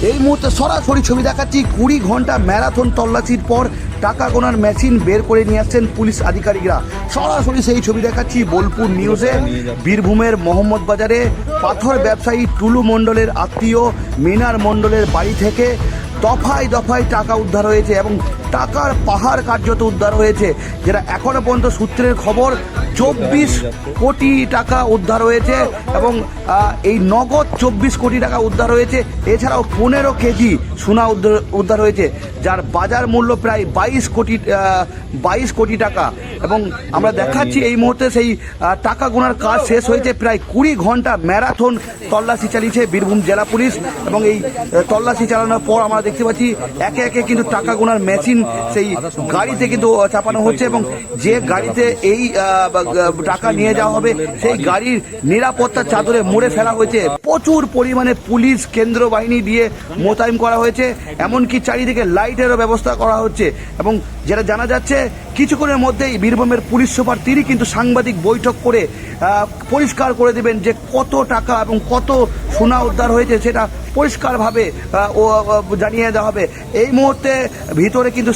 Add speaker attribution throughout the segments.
Speaker 1: এই মুহূর্তে সরাসরি ছবি দেখাচ্ছি 20 ঘন্টা ম্যারাথন তল্লাশির পর টাকা গোনার মেশিন বের করে নিয়ে আসছেন পুলিশ আধিকারিকরা। সরাসরি সেই ছবি দেখাচ্ছি বোলপুর নিউজে। বীরভূমের মোহাম্মদ বাজারে পাথর ব্যবসায়ী টুলু মণ্ডলের আত্মীয় মিনার মণ্ডলের বাড়ি থেকে দফায় দফায় টাকা উদ্ধার হয়েছে এবং টাকার পাহাড় কার্যত উদ্ধার হয়েছে, যেটা এখনো পর্যন্ত সূত্রের খবর 24 কোটি টাকা উদ্ধার হয়েছে এবং এই নগদ 24 কোটি টাকা উদ্ধার হয়েছে। এছাড়াও 15 কেজি সোনা উদ্ধার হয়েছে, যার বাজার মূল্য প্রায় 22 কোটি টাকা। এবং আমরা দেখাচ্ছি এই মুহূর্তে সেই টাকা গোনার কাজ শেষ হয়েছে। প্রায় 20 ঘন্টা ম্যারাথন তল্লাশি চালিয়েছে বীরভূম জেলা পুলিশ এবং এই তল্লাশি চালানোর পর আমরা দেখতে পাচ্ছি একে একে কিন্তু টাকা গোনার মেশিন সেই গাড়িতে কিন্তু চাপানো হচ্ছে এবং যে গাড়িতে এই টাকা নিয়ে যাওয়া হবে সেই গাড়ির নিরাপত্তার চাদরে মুড়ে ফেলা হয়েছে। প্রচুর পরিমাণে পুলিশ কেন্দ্র বাহিনী দিয়ে মোতায়েন করা হয়েছে, এমনকি চারিদিকে লাইটেরও ব্যবস্থা করা হচ্ছে। এবং যেটা জানা যাচ্ছে কিছুক্ষণের মধ্যেই বীরভূমের পুলিশ সুপার তিনি কিন্তু সাংবাদিক বৈঠক করে পরিষ্কার করে দেবেন যে কত টাকা এবং কত সোনা উদ্ধার হয়েছে, সেটা পরিষ্কারভাবে জানিয়ে দেওয়া হবে। এই মুহূর্তে ভিতরে কিন্তু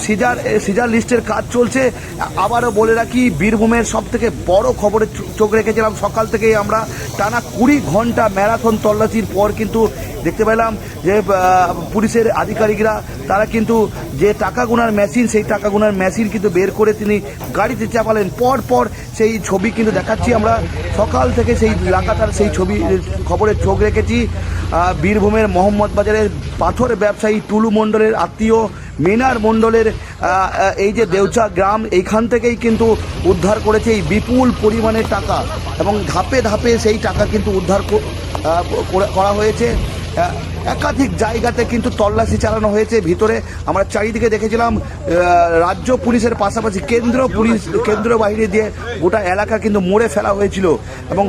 Speaker 1: সিজার লিস্টের কাজ চলছে। আবারও বলে রাখি, বীরভূমের সব থেকে বড় খবরে চোখ রেখেছিলাম সকাল থেকেই আমরা। টানা 20 ঘন্টা ম্যারাথন তল্লাশির পর কিন্তু দেখতে পেলাম যে পুলিশের আধিকারিকরা তারা কিন্তু যে টাকা গোনার মেশিন, সেই টাকা গোনার মেশিন কিন্তু বের করে তিনি গাড়িতে চাপালেন। পর সেই ছবি কিন্তু দেখাচ্ছি আমরা সকাল থেকে, সেই লাগাতার সেই ছবি খবরে চোখ রেখেছি। বীরভূমের মোহাম্মদ বাজারের পাথর ব্যবসায়ী টুলু মণ্ডলের আত্মীয় মিনার মণ্ডলের এই যে দেউচা গ্রাম, এইখান থেকেই কিন্তু উদ্ধার করেছে এই বিপুল পরিমাণের টাকা এবং ধাপে ধাপে সেই টাকা কিন্তু উদ্ধার করা হয়েছে। একাধিক জায়গাতে কিন্তু তল্লাশি চালানো হয়েছে। ভিতরে আমরা চারিদিকে দেখেছিলাম রাজ্য পুলিশের পাশাপাশি কেন্দ্র বাহিনী দিয়ে গোটা এলাকা কিন্তু মোড়ে ফেলা হয়েছিল এবং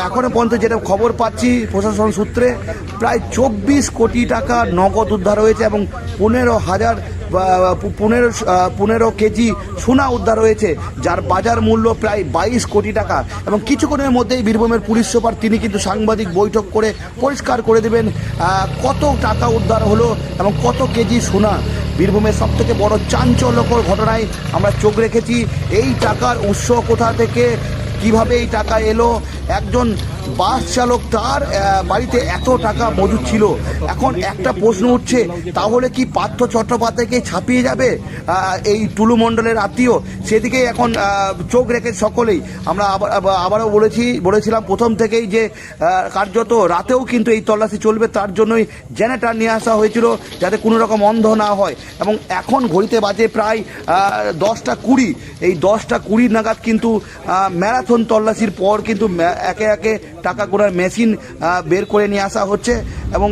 Speaker 1: এখনো পর্যন্ত যেটা খবর পাচ্ছি প্রশাসন সূত্রে প্রায় 24 কোটি টাকা নগদ উদ্ধার হয়েছে এবং 15 কেজি সোনা উদ্ধার হয়েছে, যার বাজার মূল্য প্রায় 22 কোটি টাকা। এবং কিছুক্ষণের মধ্যেই বীরভূমের পুলিশ সুপার তিনি কিন্তু সাংবাদিক বৈঠক করে পরিষ্কার করে দেবেন কত টাকা উদ্ধার হলো এবং কত কেজি সোনা। বীরভূমের সব থেকে বড় চাঞ্চল্যকর ঘটনায় আমরা চোখ রেখেছি। এই টাকার উৎস কোথা থেকে, কিভাবে এই টাকা এলো, একজন বাস চালক তার বাড়িতে এত টাকা মজুদ ছিল। এখন একটা প্রশ্ন উঠছে, তাহলে কি পার্থ চট্টোপাধ্যায়কে ছাপিয়ে যাবে এই টুলু মণ্ডলের আত্মীয়? সেদিকে এখন চোখ রেখে সকলেই আমরা আবারও বলেছিলাম প্রথম থেকেই যে কার্যত রাতেও কিন্তু এই তল্লাশি চলবে, তার জন্যই জেনারেটর নিয়ে আসা হয়েছিল যাতে কোনো রকম অন্ধ না হয়। এবং এখন ঘড়িতে বাজে প্রায় 10টা 20। এই 10টা 20 নাগাদ কিন্তু ম্যারাথন তল্লাশির পর কিন্তু একে একে টাকা গোনার মেশিন বের করে নিয়ে আসা হচ্ছে এবং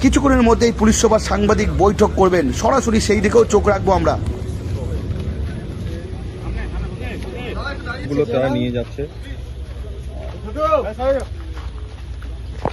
Speaker 1: কিছুক্ষণের মধ্যেই পুলিশ সুপার সাংবাদিক বৈঠক করবেন। সরাসরি সেই দিকেও চোখ রাখবো আমরা।
Speaker 2: তারা নিয়ে যাচ্ছে।